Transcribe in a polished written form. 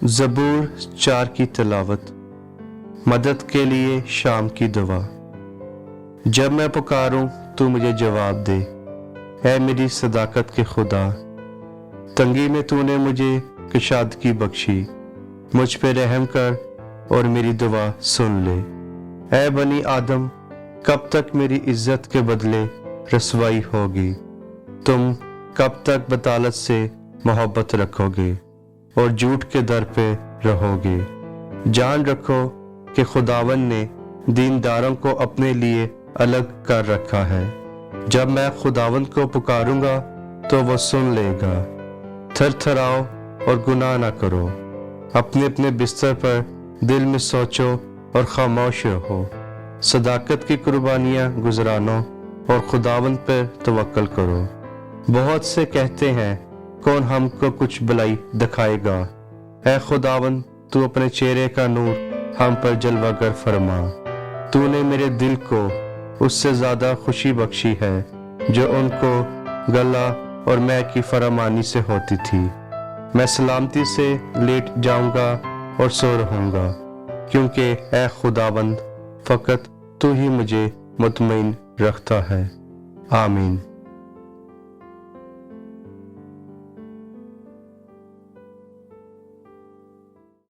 ज़बूर 4 की तिलावत। मदद के लिए शाम की दुआ। जब मैं पुकारूं तू मुझे जवाब दे, ऐ मेरी सदाकत के खुदा। तंगी में तूने मुझे कुशादगी बख्शी, मुझ पे रहम कर और मेरी दुआ सुन ले। ऐ बनी आदम, कब तक मेरी इज्जत के बदले रसवाई होगी? तुम कब तक बतालत से मोहब्बत रखोगे और झूठ के दर पे रहोगे? जान रखो कि खुदावन ने दीनदारों को अपने लिए अलग कर रखा है। जब मैं खुदावन को पुकारूंगा तो वो सुन लेगा। थरथराओ और गुनाह ना करो। अपने अपने बिस्तर पर दिल में सोचो और खामोश रहो। सदाकत की कुर्बानियां गुजरानो और खुदावन पर तवक्कल करो। बहुत से कहते हैं, कौन हमको कुछ भलाई दिखाएगा? ऐ खुदावन, तू अपने चेहरे का नूर हम पर जलवागर फरमा। तूने मेरे दिल को उससे ज्यादा खुशी बख्शी है जो उनको गला और मैं की फरमानी से होती थी। मैं सलामती से लेट जाऊंगा और सो रहूंगा, क्योंकि ऐ खुदावंद, फकत तू ही मुझे मुतमईन रखता है। आमीन।